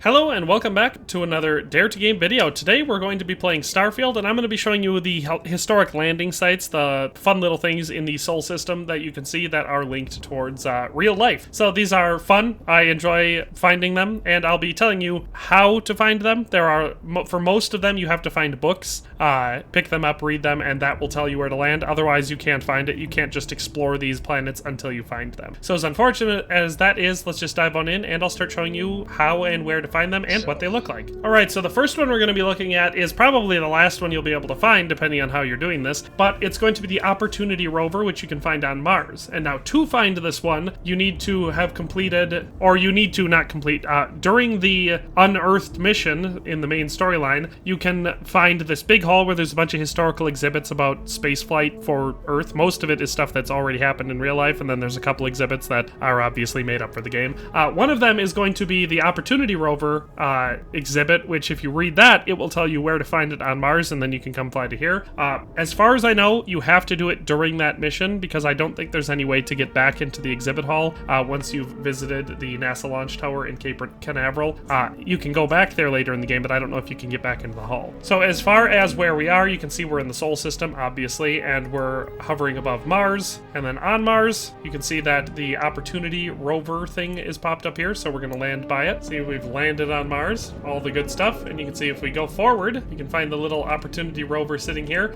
Hello and welcome back to another Dare to Game video. Today we're going to be playing Starfield and I'm going to be showing you the historic landing sites, the fun little things in the Sol system that you can see that are linked towards real life. So these are fun, I enjoy finding them, and I'll be telling you how to find them. For most of them you have to find books, pick them up, read them, and that will tell you where to land. Otherwise you can't find it. You can't just explore these planets until you find them. So as unfortunate as that is, let's just dive on in and I'll start showing you how and where to find them and what they look like. Alright, so the first one we're going to be looking at is probably the last one you'll be able to find depending on how you're doing this, but it's going to be the Opportunity rover, which you can find on Mars. And now to find this one, you need to have completed, or you need to not complete, during the unearthed mission in the main storyline, you can find this big hall where there's a bunch of historical exhibits about spaceflight for Earth. Most of it is stuff that's already happened in real life, and then there's a couple exhibits that are obviously made up for the game. One of them is going to be the Opportunity rover exhibit, which if you read that, it will tell you where to find it on Mars, and then you can come fly to here. As far as I know, you have to do it during that mission, because I don't think there's any way to get back into the exhibit hall once you've visited the NASA launch tower in Cape Canaveral. You can go back there later in the game, but I don't know if you can get back into the hall. So as far as where we are, you can see we're in the Sol system, obviously, and we're hovering above Mars. And then on Mars, you can see that the Opportunity rover thing is popped up here, so we're going to land by it. See, we've landed on Mars, all the good stuff, and you can see if we go forward, you can find the little Opportunity rover sitting here.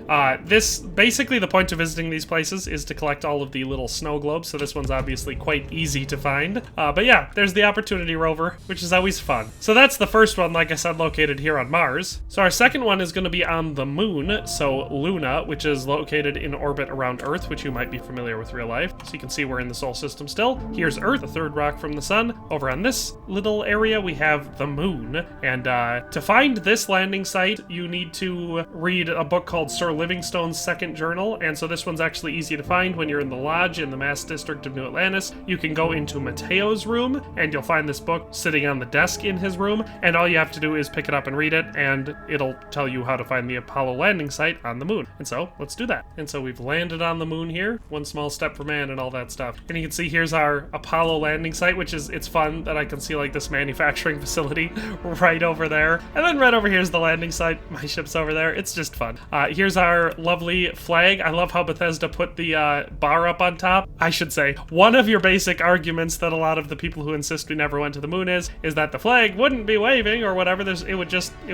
Basically the point of visiting these places is to collect all of the little snow globes, so this one's obviously quite easy to find. But yeah, there's the Opportunity rover, which is always fun. So that's the first one, like I said, located here on Mars. So our second one is going to be on the moon, so Luna, which is located in orbit around Earth, which you might be familiar with real life. So you can see we're in the Sol system still. Here's Earth, the third rock from the sun. Over on this little area, we have the moon. And to find this landing site, you need to read a book called Sir Livingstone's Second Journal. And so this one's actually easy to find when you're in the lodge in the Mass District of New Atlantis. You can go into Mateo's room, and you'll find this book sitting on the desk in his room. And all you have to do is pick it up and read it, and it'll tell you how to find the Apollo landing site on the moon. And so let's do that. And so we've landed on the moon here. One small step for man and all that stuff. And you can see here's our Apollo landing site, which is, it's fun that I can see like this manufacturing facility right over there. And then right over here is the landing site. My ship's over there. It's just fun. Here's our lovely flag. I love how Bethesda put the bar up on top. I should say, one of your basic arguments that a lot of the people who insist we never went to the moon is that the flag wouldn't be waving or whatever. It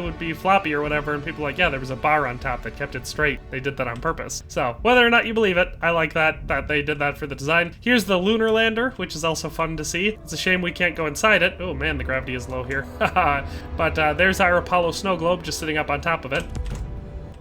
would be floppy or whatever. And people are like, yeah, there was a bar on top that kept it straight. They did that on purpose. So whether or not you believe it, I like that they did that for the design. Here's the lunar lander, which is also fun to see. It's a shame we can't go inside it. Oh man, the gravity is low here. But there's our Apollo snow globe just sitting up on top of it.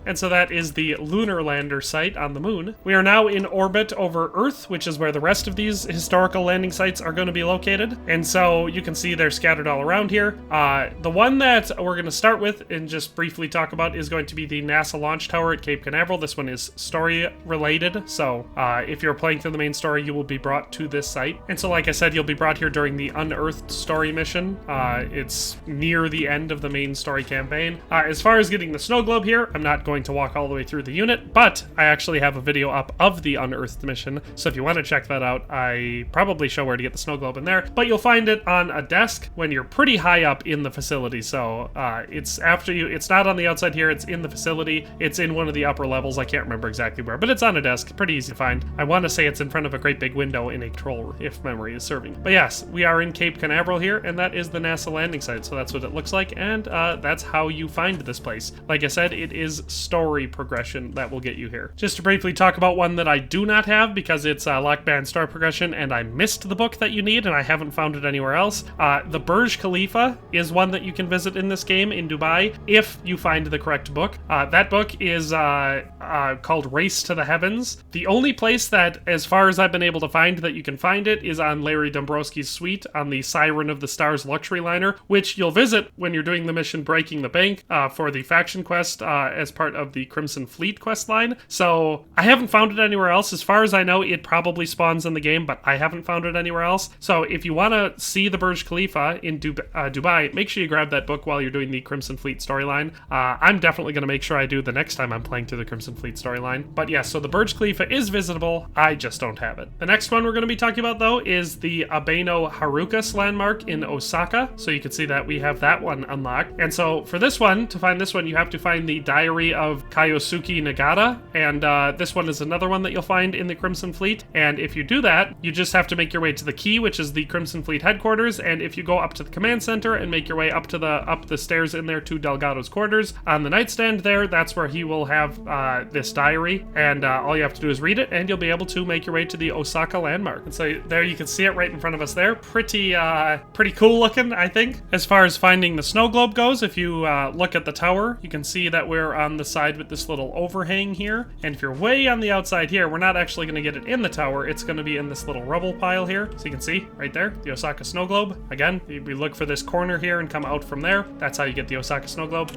And so that is the lunar lander site on the moon. We are now in orbit over Earth, which is where the rest of these historical landing sites are going to be located. And so you can see they're scattered all around here. The one that we're going to start with and just briefly talk about is going to be the NASA launch tower at Cape Canaveral. This one is story related. So if you're playing through the main story, you will be brought to this site. And so like I said, you'll be brought here during the unearthed story mission. It's near the end of the main story campaign. As far as getting the snow globe here, I'm not going to walk all the way through the unit, but I actually have a video up of the unearthed mission, so if you want to check that out, I probably show where to get the snow globe in there, but you'll find it on a desk when you're pretty high up in the facility. So it's not on the outside here, it's in the facility, it's in one of the upper levels. I can't remember exactly where, but it's on a desk, pretty easy to find. I want to say it's in front of a great big window in a control room, if memory is serving. But yes, we are in Cape Canaveral here, and that is the NASA landing site, so that's what it looks like, and that's how you find this place. Like I said, it is story progression that will get you here. Just to briefly talk about one that I do not have, because it's lock band story progression and I missed the book that you need and I haven't found it anywhere else. The Burj Khalifa is one that you can visit in this game in Dubai if you find the correct book. That book is called Race to the Heavens. The only place that, as far as I've been able to find, that you can find it is on Larry Dombrowski's suite on the Siren of the Stars luxury liner, which you'll visit when you're doing the mission Breaking the Bank for the faction quest as part part of the Crimson Fleet quest line. So I haven't found it anywhere else. As far as I know, it probably spawns in the game, but I haven't found it anywhere else. So if you want to see the Burj Khalifa in Dubai, make sure you grab that book while you're doing the Crimson Fleet storyline. I'm definitely going to make sure I do the next time I'm playing through the Crimson Fleet storyline. But yeah, so the Burj Khalifa is visitable. I just don't have it. The next one we're going to be talking about, though, is the Abano Harukas landmark in Osaka. So you can see that we have that one unlocked. And so for this one, to find this one, you have to find the Diary of Kayosuke Nagata. And this one is another one that you'll find in the Crimson Fleet. And if you do that, you just have to make your way to the key, which is the Crimson Fleet headquarters. And if you go up to the command center and make your way up the stairs in there to Delgado's quarters, on the nightstand there, that's where he will have this diary. And all you have to do is read it, and you'll be able to make your way to the Osaka landmark. And so there you can see it right in front of us there. Pretty cool looking, I think. As far as finding the snow globe goes, if you look at the tower, you can see that we're on the side with this little overhang here. And if you're way on the outside here, we're not actually going to get it in the tower. It's going to be in this little rubble pile here. So you can see right there, the Osaka snow globe. Again, we look for this corner here and come out from there. That's how you get the Osaka snow globe.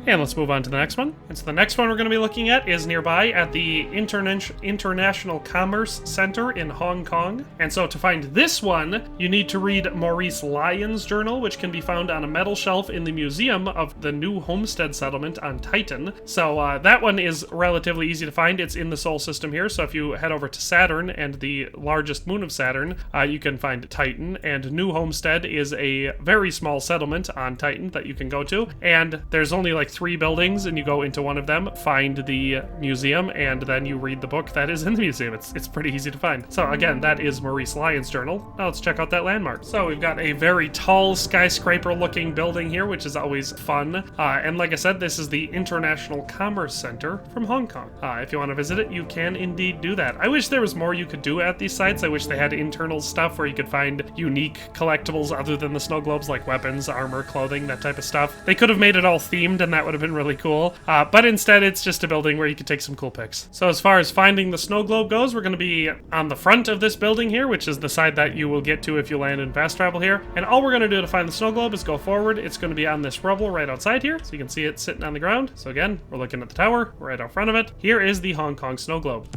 And let's move on to the next one. And so the next one we're going to be looking at is nearby at the International Commerce Center in Hong Kong. And so to find this one, you need to read Maurice Lyon's journal, which can be found on a metal shelf in the museum of the new homestead settlement on Titan. So that one is relatively easy to find. It's in the Sol system here. So if you head over to Saturn and the largest moon of Saturn, you can find Titan. And New Homestead is a very small settlement on Titan that you can go to. And there's only like 3 buildings, and you go into one of them, find the museum, and then you read the book that is in the museum. It's pretty easy to find. So again, that is Maurice Lyon's journal. Now let's check out that landmark. So we've got a very tall skyscraper looking building here, which is always fun. And like I said, this is the International Commerce Center from Hong Kong. If you want to visit it, you can indeed do that. I wish there was more you could do at these sites. I wish they had internal stuff where you could find unique collectibles other than the snow globes, like weapons, armor, clothing, that type of stuff. They could have made it all themed, and that would have been really cool. But instead, it's just a building where you can take some cool pics. So as far as finding the snow globe goes, we're going to be on the front of this building here, which is the side that you will get to if you land in fast travel here. And all we're going to do to find the snow globe is go forward. It's going to be on this rubble right outside here. So you can see it sitting on the ground. So again, we're looking at the tower right out front of it. Here is the Hong Kong snow globe.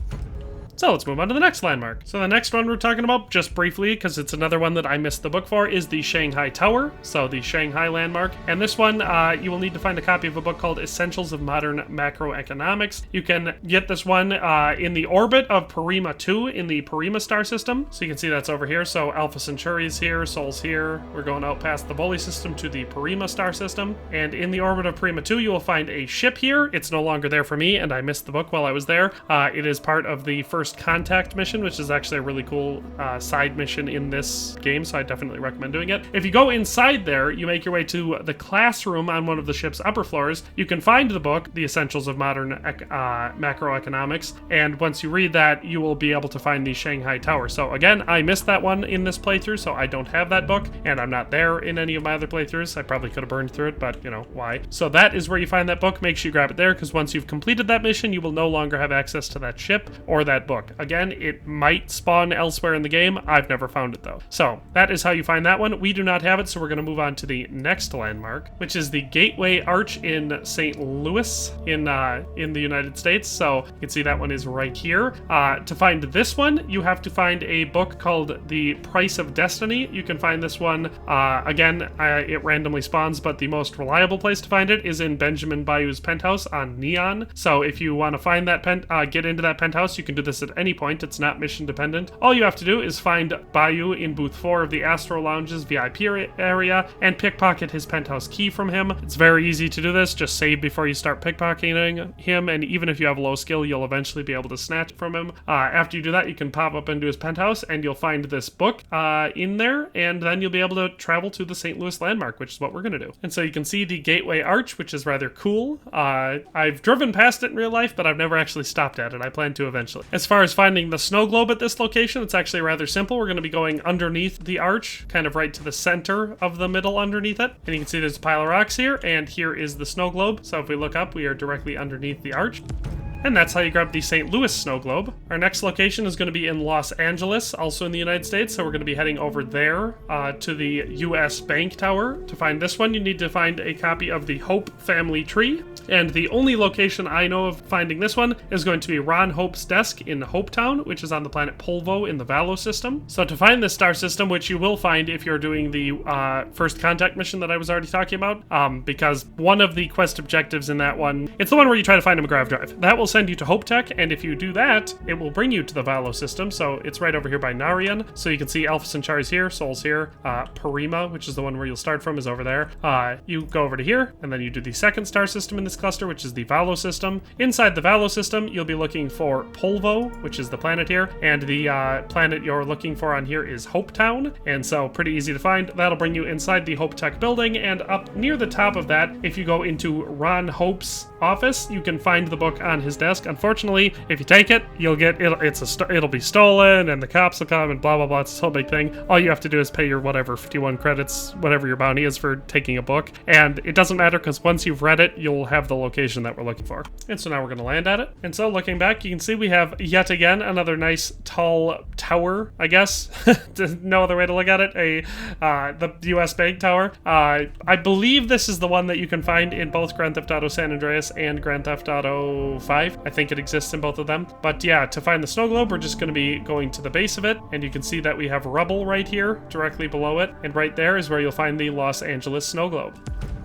So let's move on to the next landmark. So the next one we're talking about, just briefly, because it's another one that I missed the book for, is the Shanghai Tower. So the Shanghai landmark. And this one, you will need to find a copy of a book called Essentials of Modern Macroeconomics. You can get this one in the orbit of Porrima 2 in the Porrima star system. So you can see that's over here. So Alpha Centauri's here, Sol's here. We're going out past the Bully system to the Porrima star system. And in the orbit of Porrima 2, you will find a ship here. It's no longer there for me, and I missed the book while I was there. It is part of the first contact mission, which is actually a really cool side mission in this game, so I definitely recommend doing it. If you go inside there, you make your way to the classroom on one of the ship's upper floors. You can find the book, The Essentials of Modern Macroeconomics, and once you read that, you will be able to find the Shanghai Tower. So again, I missed that one in this playthrough, so I don't have that book, and I'm not there in any of my other playthroughs. I probably could have burned through it, but you know, why? So that is where you find that book. Make sure you grab it there, because once you've completed that mission, you will no longer have access to that ship or that book. Again, it might spawn elsewhere in the game. I've never found it though. So that is how you find that one. We do not have it, so we're going to move on to the next landmark, which is the Gateway Arch in St. Louis in the United States. So you can see that one is right here. To find this one, you have to find a book called The Price of Destiny. You can find this one, again, it randomly spawns, but the most reliable place to find it is in Benjamin Bayou's penthouse on Neon. So if you want to find that get into that penthouse, you can do this at any point. It's not mission dependent. All you have to do is find Bayou in booth 4 of the Astro Lounge's VIP area and pickpocket his penthouse key from him. It's very easy to do this. Just save before you start pickpocketing him, and even if you have low skill, you'll eventually be able to snatch it from him. After you do that, you can pop up into his penthouse and you'll find this book in there, and then you'll be able to travel to the St. Louis landmark, which is what we're going to do. And so you can see the Gateway Arch, which is rather cool. I've driven past it in real life, but I've never actually stopped at it. I plan to eventually. As far as finding the snow globe at this location, it's actually rather simple. We're going to be going underneath the arch, kind of right to the center of the middle underneath it. And you can see there's a pile of rocks here, and here is the snow globe. So if we look up, we are directly underneath the arch. And that's how you grab the St. Louis snow globe. Our next location is going to be in Los Angeles, also in the United States, so we're going to be heading over there to the U.S. Bank Tower. To find this one, you need to find a copy of the Hope family tree. And the only location I know of finding this one is going to be Ron Hope's desk in Hopetown, which is on the planet Polvo in the Valo system. So to find this star system, which you will find if you're doing the first contact mission that I was already talking about, because one of the quest objectives in that one, it's the one where you try to find a McGrav drive. That will send you to Hope Tech, and if you do that, it will bring you to the Valo system. So it's right over here by Narian. So you can see Alpha Centauri's here, Sol's here, Parima, which is the one where you'll start from, is over there. You go over to here, and then you do the second star system in this cluster, which is the Valo system. Inside the Valo system, you'll be looking for Polvo, which is the planet here, and the planet you're looking for on here is Hopetown, and so pretty easy to find. That'll bring you inside the Hope Tech building, and up near the top of that, if you go into Ron Hope's office, you can find the book on his desk. Unfortunately, if you take it, you'll get it'll be stolen, and the cops will come, and blah blah blah. It's a whole big thing. All you have to do is pay your whatever 51 credits, whatever your bounty is for taking a book, and it doesn't matter because once you've read it, you'll have the location that we're looking for. And so now we're going to land at it. And so looking back, you can see we have yet again another nice tall tower, I guess. No other way to look at it. The US Bank Tower. I believe this is the one that you can find in both Grand Theft Auto San Andreas and Grand Theft Auto 5. I think it exists in both of them. But yeah, to find the snow globe, we're just going to be going to the base of it, and you can see that we have rubble right here, directly below it, and right there is where you'll find the Los Angeles snow globe.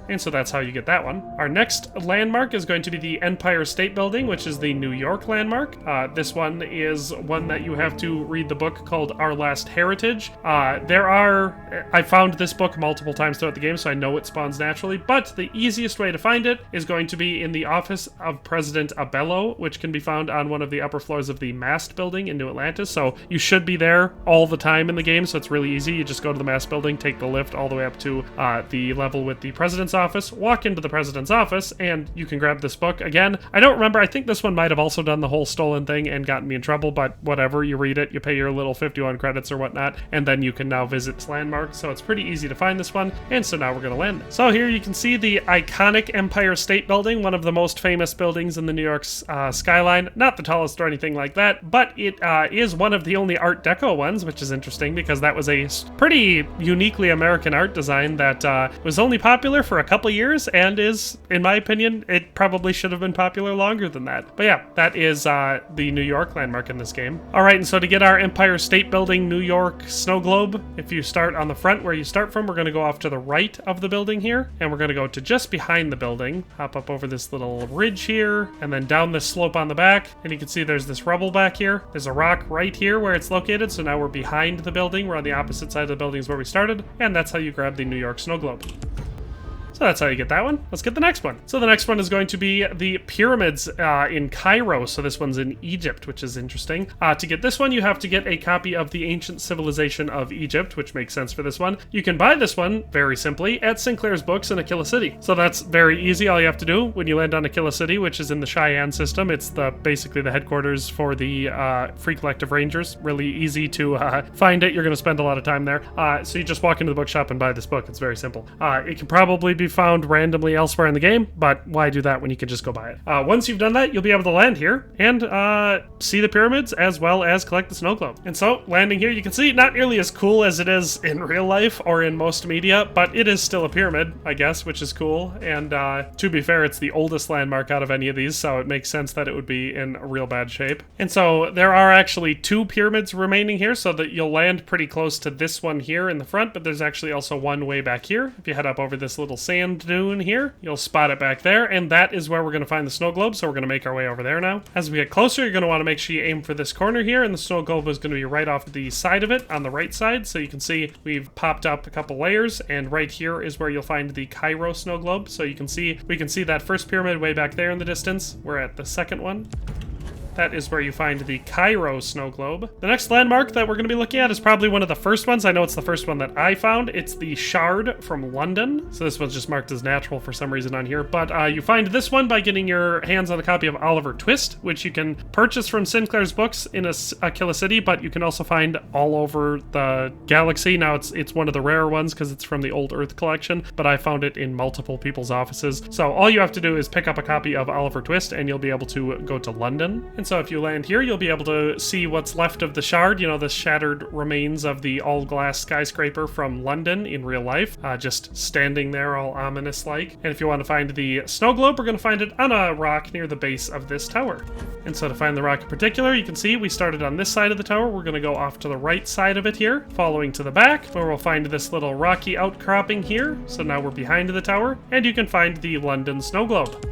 And so that's how you get that one. Our next landmark is going to be the Empire State Building, which is the New York landmark. This one is one that you have to read the book called Our Last Heritage. I found this book multiple times throughout the game, so I know it spawns naturally, but the easiest way to find it is going to be in the office of President Abano, which can be found on one of the upper floors of the Mast Building in New Atlantis. So you should be there all the time in the game, so it's really easy. You just go to the Mast Building, take the lift all the way up to the level with the President's office, walk into the president's office, and you can grab this book. Again, I don't remember, I think this one might have also done the whole stolen thing and gotten me in trouble, but whatever, you read it, you pay your little 51 credits or whatnot, and then you can now visit this landmark. So it's pretty easy to find this one, and so now we're going to land it. So here you can see the iconic Empire State Building, one of the most famous buildings in the New York's skyline. Not the tallest or anything like that, but it is one of the only Art Deco ones, which is interesting because that was a pretty uniquely American art design that was only popular for a couple years and is, in my opinion, it probably should have been popular longer than that. But yeah, that is the New York landmark in this game. All right, and so to get our Empire State Building New York snow globe, if you start on the front where you start from, we're going to go off to the right of the building here, and we're going to go to just behind the building, hop up over this little ridge here, and then down this slope on the back, and you can see there's this rubble back here. There's a rock right here where it's located, so now we're behind the building. We're on the opposite side of the building as where we started, and that's how you grab the New York snow globe. So that's how you get that one. Let's get the next one. So the next one is going to be the pyramids in Cairo. So this one's in Egypt, which is interesting. To get this one, you have to get a copy of the Ancient Civilization of Egypt, which makes sense for this one. You can buy this one, very simply, at Sinclair's Books in Aquila City. So that's very easy. All you have to do when you land on Aquila City, which is in the Cheyenne system, it's basically the headquarters for the Free Collective Rangers. Really easy to find it. You're going to spend a lot of time there. So you just walk into the bookshop and buy this book. It's very simple. It can probably be found randomly elsewhere in the game, but why do that when you can just go buy it? Once you've done that, you'll be able to land here and see the pyramids as well as collect the snow globe. And so landing here, you can see not nearly as cool as it is in real life or in most media, but it is still a pyramid, I guess, which is cool. And to be fair, it's the oldest landmark out of any of these, so it makes sense that it would be in real bad shape. And so there are actually 2 pyramids remaining here, so that you'll land pretty close to this one here in the front, but there's actually also one way back here. If you head up over this little sand dune here, you'll spot it back there, and that is where we're going to find the snow globe, so we're going to make our way over there now. As we get closer, you're going to want to make sure you aim for this corner here, and the snow globe is going to be right off the side of it on the right side, so you can see we've popped up a couple layers, and right here is where you'll find the Cairo snow globe. So you can see, we can see that first pyramid way back there in the distance. We're at the second one. That is where you find the Cairo snow globe. The next landmark that we're going to be looking at is probably one of the first ones. I know it's the first one that I found. It's the Shard from London. So this one's just marked as natural for some reason on here. But you find this one by getting your hands on a copy of Oliver Twist, which you can purchase from Sinclair's books in Aquila City, but you can also find all over the galaxy. Now it's one of the rarer ones because it's from the Old Earth collection, but I found it in multiple people's offices. So all you have to do is pick up a copy of Oliver Twist and you'll be able to go to London. And so if you land here, you'll be able to see what's left of the Shard, you know, the shattered remains of the all-glass skyscraper from London in real life, just standing there all ominous-like. And if you want to find the snow globe, we're going to find it on a rock near the base of this tower. And so to find the rock in particular, you can see we started on this side of the tower. We're going to go off to the right side of it here, following to the back, where we'll find this little rocky outcropping here. So now we're behind the tower, and you can find the London snow globe.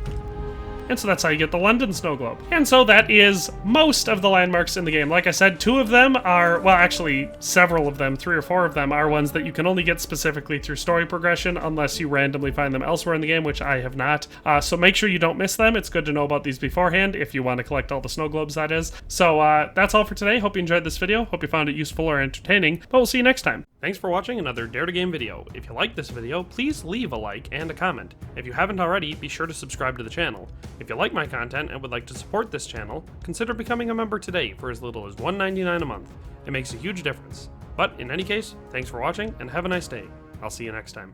And so that's how you get the London snow globe. And so that is most of the landmarks in the game. Like I said, 2 of them are, well, actually several of them, 3 or 4 of them are ones that you can only get specifically through story progression unless you randomly find them elsewhere in the game, which I have not. So make sure you don't miss them. It's good to know about these beforehand if you want to collect all the snow globes, that is. So that's all for today. Hope you enjoyed this video. Hope you found it useful or entertaining, but we'll see you next time. Thanks for watching another Dare to Game video. If you liked this video, please leave a like and a comment. If you haven't already, be sure to subscribe to the channel. If you like my content and would like to support this channel, consider becoming a member today for as little as $1.99 a month. It makes a huge difference. But in any case, thanks for watching and have a nice day. I'll see you next time.